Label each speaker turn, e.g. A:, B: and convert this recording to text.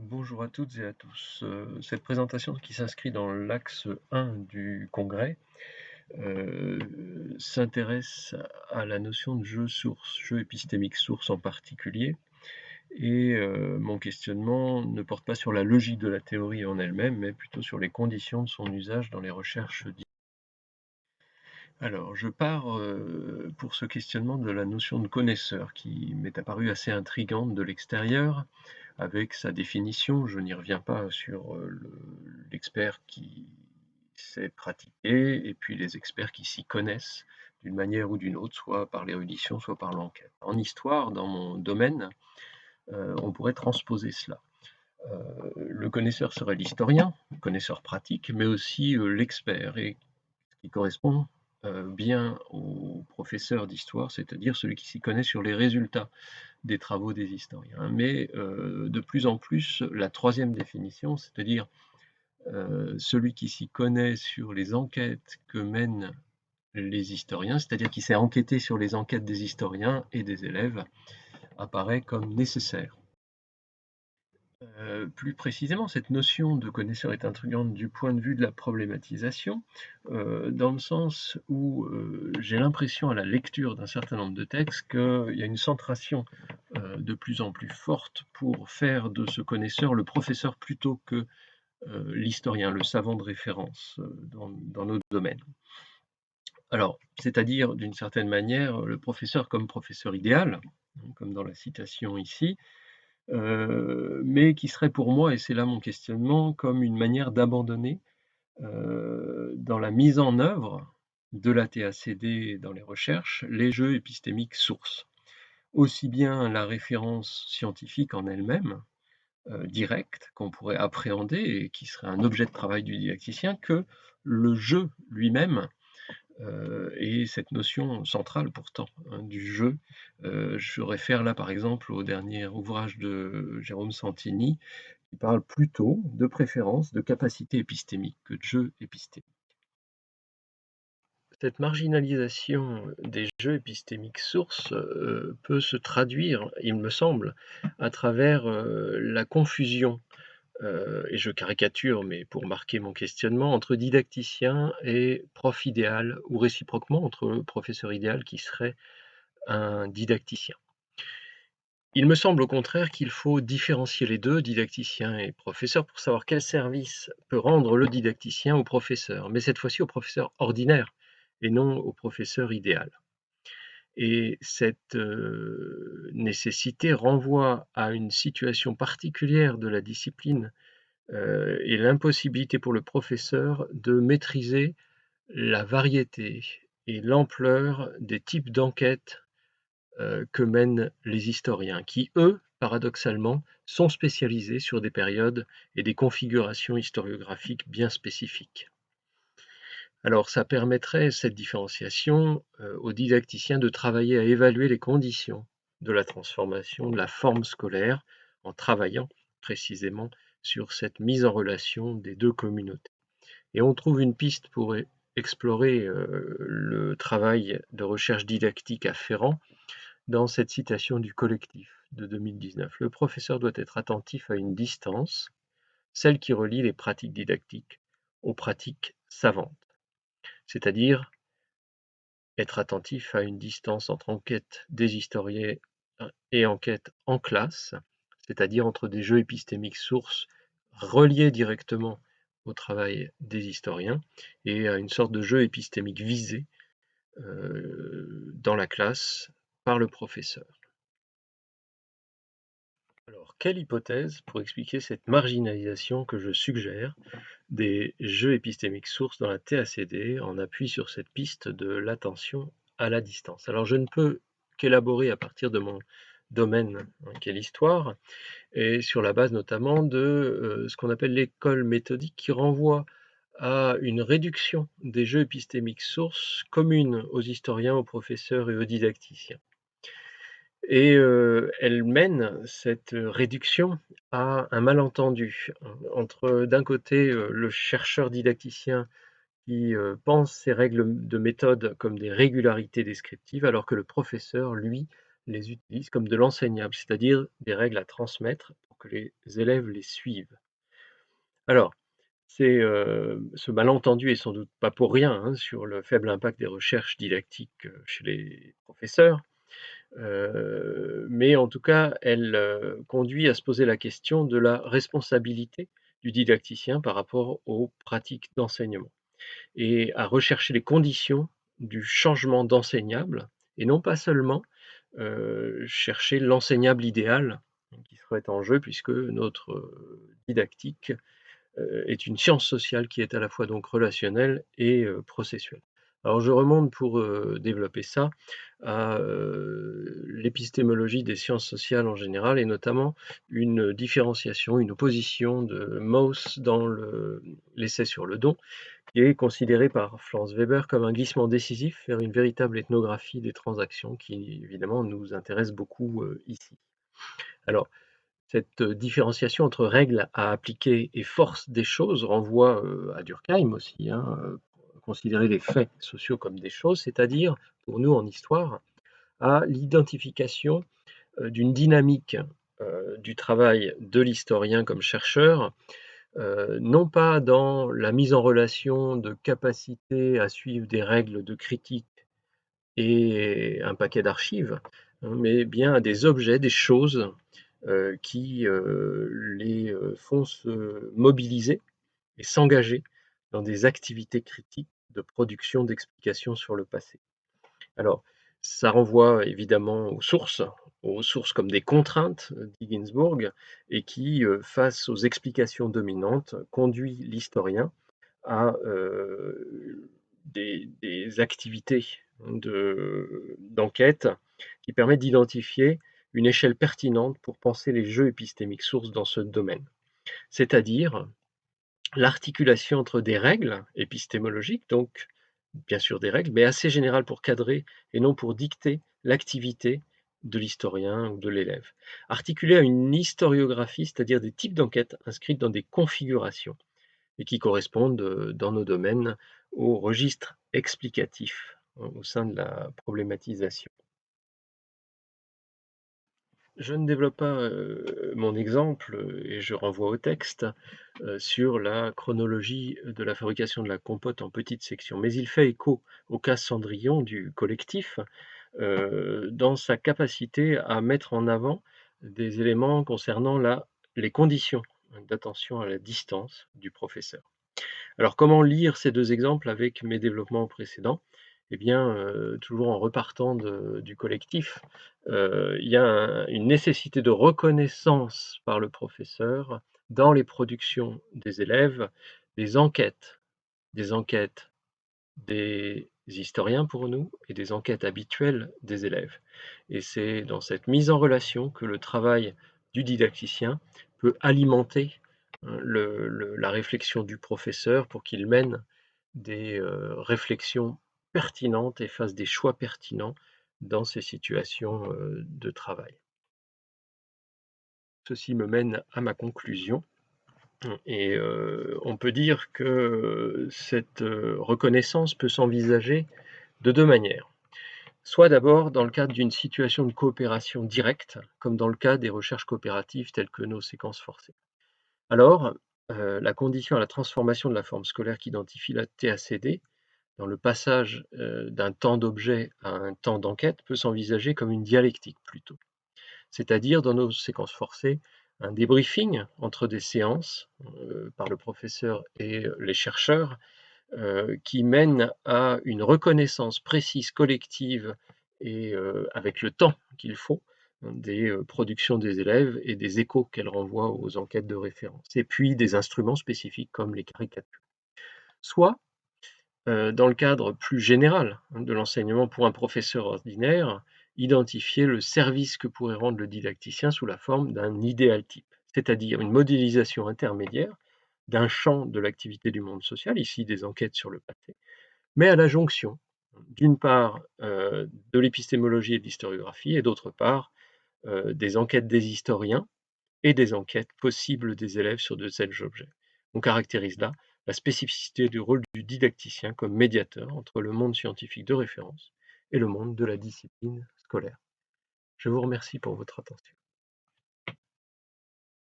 A: Bonjour à toutes et à tous. Cette présentation qui s'inscrit dans l'axe 1 du congrès, s'intéresse à la notion de jeu source, jeu épistémique source en particulier et mon questionnement ne porte pas sur la logique de la théorie en elle-même, mais plutôt sur les conditions de son usage dans les recherches alors je pars, pour ce questionnement de la notion de connaisseur qui m'est apparue assez intrigante de l'extérieur avec sa définition. Je n'y reviens pas sur, l'expert qui sait pratiquer et puis les experts qui s'y connaissent d'une manière ou d'une autre, soit par l'érudition, soit par l'enquête. En histoire, dans mon domaine, on pourrait transposer cela. Le connaisseur serait l'historien, le connaisseur pratique, mais aussi, l'expert et qui correspond, bien au professeur d'histoire, c'est-à-dire celui qui s'y connaît sur les résultats des travaux des historiens. Mais de plus en plus, la troisième définition, c'est-à-dire celui qui s'y connaît sur les enquêtes que mènent les historiens, c'est-à-dire qui sait enquêter sur les enquêtes des historiens et des élèves, apparaît comme nécessaire. Plus précisément, cette notion de connaisseur est intrigante du point de vue de la problématisation, dans le sens où j'ai l'impression à la lecture d'un certain nombre de textes qu'il y a une centration de plus en plus forte pour faire de ce connaisseur le professeur plutôt que l'historien, le savant de référence dans notre domaine. Alors, c'est-à-dire d'une certaine manière le professeur comme professeur idéal, comme dans la citation ici, mais qui serait pour moi, et c'est là mon questionnement, comme une manière d'abandonner, dans la mise en œuvre de la TACD dans les recherches, les jeux épistémiques sources. Aussi bien la référence scientifique en elle-même, directe, qu'on pourrait appréhender et qui serait un objet de travail du didacticien, que le jeu lui-même, et cette notion centrale pourtant, hein, du jeu. Je réfère là par exemple au dernier ouvrage de Jérôme Santini, qui parle plutôt de préférence de capacité épistémique que de jeu épistémique. Cette marginalisation des jeux épistémiques sources peut se traduire, il me semble, à travers la confusion, et je caricature, mais pour marquer mon questionnement, entre didacticien et prof idéal, ou réciproquement entre le professeur idéal qui serait un didacticien. Il me semble au contraire qu'il faut différencier les deux, didacticien et professeur, pour savoir quel service peut rendre le didacticien au professeur, mais cette fois-ci au professeur ordinaire et non au professeur idéal. Et cette nécessité renvoie à une situation particulière de la discipline et l'impossibilité pour le professeur de maîtriser la variété et l'ampleur des types d'enquêtes que mènent les historiens, qui, eux, paradoxalement, sont spécialisés sur des périodes et des configurations historiographiques bien spécifiques. Alors ça permettrait, cette différenciation, aux didacticiens de travailler à évaluer les conditions de la transformation de la forme scolaire, en travaillant précisément sur cette mise en relation des 2 communautés. Et on trouve une piste pour explorer, le travail de recherche didactique afférent dans cette citation du collectif de 2019. Le professeur doit être attentif à une distance, celle qui relie les pratiques didactiques aux pratiques savantes, c'est-à-dire être attentif à une distance entre enquête des historiens et enquête en classe, c'est-à-dire entre des jeux épistémiques sources reliés directement au travail des historiens et à une sorte de jeu épistémique visé dans la classe par le professeur. Alors, quelle hypothèse pour expliquer cette marginalisation que je suggère des jeux épistémiques sources dans la TACD en appui sur cette piste de l'attention à la distance? Alors, je ne peux qu'élaborer à partir de mon domaine, hein, qui est l'histoire, et sur la base notamment de ce qu'on appelle l'école méthodique qui renvoie à une réduction des jeux épistémiques sources communes aux historiens, aux professeurs et aux didacticiens. Et elle mène cette réduction à un malentendu entre d'un côté le chercheur didacticien qui pense ces règles de méthode comme des régularités descriptives, alors que le professeur, lui, les utilise comme de l'enseignable, c'est-à-dire des règles à transmettre pour que les élèves les suivent. Alors, ce malentendu est sans doute pas pour rien, hein, sur le faible impact des recherches didactiques, chez les professeurs, mais en tout cas, elle, conduit à se poser la question de la responsabilité du didacticien par rapport aux pratiques d'enseignement et à rechercher les conditions du changement d'enseignable et non pas seulement, chercher l'enseignable idéal qui serait en jeu puisque notre, didactique est une science sociale qui est à la fois donc relationnelle et processuelle. Alors je remonte pour, développer ça à, l'épistémologie des sciences sociales en général et notamment une différenciation, une opposition de Mauss dans l'essai sur le don, qui est considéré par Franz Weber comme un glissement décisif vers une véritable ethnographie des transactions qui évidemment nous intéresse beaucoup, ici. Alors cette différenciation entre règles à appliquer et force des choses renvoie, à Durkheim aussi, hein, considérer les faits sociaux comme des choses, c'est-à-dire, pour nous en histoire, à l'identification, d'une dynamique, du travail de l'historien comme chercheur, non pas dans la mise en relation de capacités à suivre des règles de critique et un paquet d'archives, hein, mais bien à des objets, des choses, qui, les, font se mobiliser et s'engager dans des activités critiques de production d'explications sur le passé. Alors, ça renvoie évidemment aux sources comme des contraintes, dit Ginsburg, et qui, face aux explications dominantes, conduit l'historien à, des activités d'enquête qui permettent d'identifier une échelle pertinente pour penser les jeux épistémiques sources dans ce domaine. C'est-à-dire l'articulation entre des règles épistémologiques, donc bien sûr des règles, mais assez générales pour cadrer et non pour dicter l'activité de l'historien ou de l'élève. Articulée à une historiographie, c'est-à-dire des types d'enquêtes inscrites dans des configurations et qui correspondent, dans nos domaines au registre explicatif, au sein de la problématisation. Je ne développe pas, mon exemple, et je renvoie au texte, sur la chronologie de la fabrication de la compote en petites sections. Mais il fait écho au cas Cendrillon du collectif, dans sa capacité à mettre en avant des éléments concernant les conditions d'attention à la distance du professeur. Alors comment lire ces 2 exemples avec mes développements précédents? Eh bien, toujours en repartant du collectif, il y a une nécessité de reconnaissance par le professeur dans les productions des élèves, des enquêtes des enquêtes des historiens pour nous et des enquêtes habituelles des élèves. Et c'est dans cette mise en relation que le travail du didacticien peut alimenter, la réflexion du professeur pour qu'il mène des réflexions pertinentes et fasse des choix pertinents dans ces situations de travail. Ceci me mène à ma conclusion et on peut dire que cette reconnaissance peut s'envisager de 2 manières. Soit d'abord dans le cadre d'une situation de coopération directe, comme dans le cas des recherches coopératives telles que nos séquences forcées. Alors, la condition à la transformation de la forme scolaire qu'identifie la TACD, dans le passage, d'un temps d'objet à un temps d'enquête, peut s'envisager comme une dialectique plutôt. C'est-à-dire dans nos séquences forcées, un débriefing entre des séances, par le professeur et les chercheurs, qui mène à une reconnaissance précise, collective et avec le temps qu'il faut, des, productions des élèves et des échos qu'elles renvoient aux enquêtes de référence et puis des instruments spécifiques comme les caricatures. Soit, dans le cadre plus général, hein, de l'enseignement pour un professeur ordinaire, identifier le service que pourrait rendre le didacticien sous la forme d'un idéal type, c'est-à-dire une modélisation intermédiaire d'un champ de l'activité du monde social, ici des enquêtes sur le passé, mais à la jonction, d'une part, de l'épistémologie et de l'historiographie et d'autre part, des enquêtes des historiens et des enquêtes possibles des élèves sur de tels objets. On caractérise là la spécificité du rôle du didacticien comme médiateur entre le monde scientifique de référence et le monde de la discipline scolaire. Je vous remercie pour votre attention.